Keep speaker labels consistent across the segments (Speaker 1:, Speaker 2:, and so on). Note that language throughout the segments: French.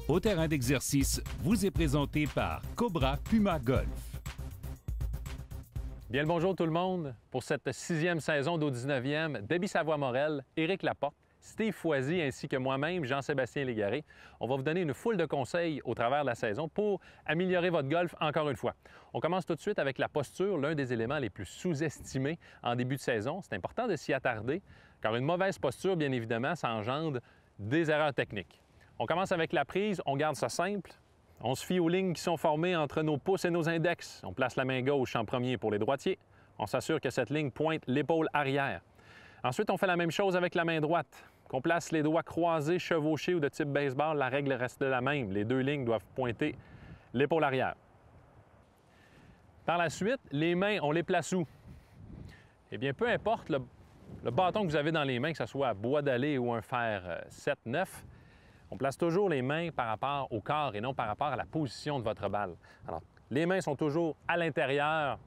Speaker 1: Au terrain d'exercice vous est présenté par Cobra Puma Golf.
Speaker 2: Bien le bonjour tout le monde. Pour cette 6e saison d'au 19e, Debbie Savoie-Morel, Éric Laporte, Steve Foisy ainsi que moi-même, Jean-Sébastien Légaré, on va vous donner une foule de conseils au travers de la saison pour améliorer votre golf encore une fois. On commence tout de suite avec la posture, l'un des éléments les plus sous-estimés en début de saison. C'est important de s'y attarder car une mauvaise posture, bien évidemment, ça engendre des erreurs techniques. On commence avec la prise, on garde ça simple. On se fie aux lignes qui sont formées entre nos pouces et nos index. On place la main gauche en premier pour les droitiers. On s'assure que cette ligne pointe l'épaule arrière. Ensuite, on fait la même chose avec la main droite. Qu'on place les doigts croisés, chevauchés ou de type baseball, la règle reste la même. Les deux lignes doivent pointer l'épaule arrière. Par la suite, les mains, on les place où? Eh bien, peu importe le bâton que vous avez dans les mains, que ce soit à bois dallé ou un fer 7-9, on place toujours les mains par rapport au corps et non par rapport à la position de votre balle. Alors, les mains sont toujours à l'intérieur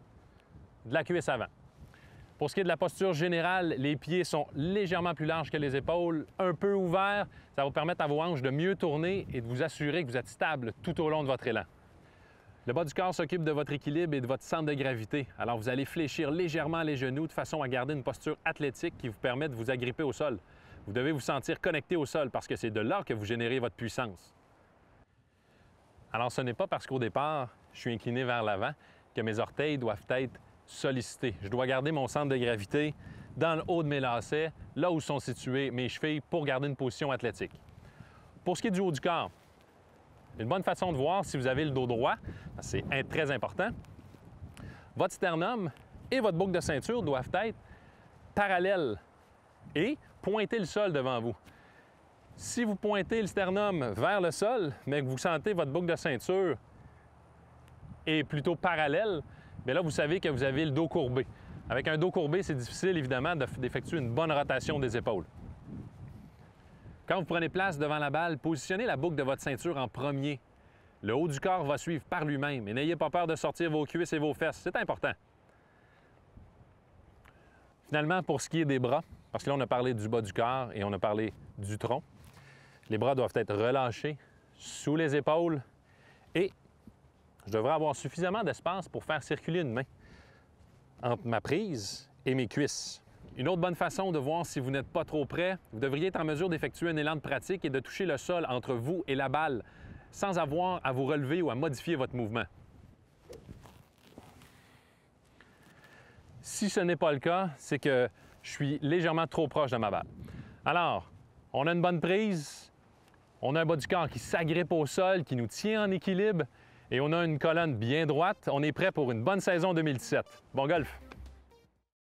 Speaker 2: de la cuisse avant. Pour ce qui est de la posture générale, les pieds sont légèrement plus larges que les épaules, un peu ouverts. Ça va vous permettre à vos hanches de mieux tourner et de vous assurer que vous êtes stable tout au long de votre élan. Le bas du corps s'occupe de votre équilibre et de votre centre de gravité. Alors, vous allez fléchir légèrement les genoux de façon à garder une posture athlétique qui vous permet de vous agripper au sol. Vous devez vous sentir connecté au sol parce que c'est de là que vous générez votre puissance. Alors, ce n'est pas parce qu'au départ, je suis incliné vers l'avant que mes orteils doivent être sollicités. Je dois garder mon centre de gravité dans le haut de mes lacets, là où sont situées mes chevilles pour garder une position athlétique. Pour ce qui est du haut du corps, une bonne façon de voir si vous avez le dos droit, c'est très important. Votre sternum et votre boucle de ceinture doivent être parallèles et pointer le sol devant vous. Si vous pointez le sternum vers le sol, mais que vous sentez votre boucle de ceinture est plutôt parallèle, bien là, vous savez que vous avez le dos courbé. Avec un dos courbé, c'est difficile, évidemment, d'effectuer une bonne rotation des épaules. Quand vous prenez place devant la balle, positionnez la boucle de votre ceinture en premier. Le haut du corps va suivre par lui-même et n'ayez pas peur de sortir vos cuisses et vos fesses. C'est important. Finalement, pour ce qui est des bras, parce que là, on a parlé du bas du corps et on a parlé du tronc, les bras doivent être relâchés sous les épaules et je devrais avoir suffisamment d'espace pour faire circuler une main entre ma prise et mes cuisses. Une autre bonne façon de voir si vous n'êtes pas trop près, vous devriez être en mesure d'effectuer un élan de pratique et de toucher le sol entre vous et la balle sans avoir à vous relever ou à modifier votre mouvement. Si ce n'est pas le cas, c'est que je suis légèrement trop proche de ma balle. Alors, on a une bonne prise, on a un bas du corps qui s'agrippe au sol, qui nous tient en équilibre et on a une colonne bien droite. On est prêt pour une bonne saison 2017. Bon golf!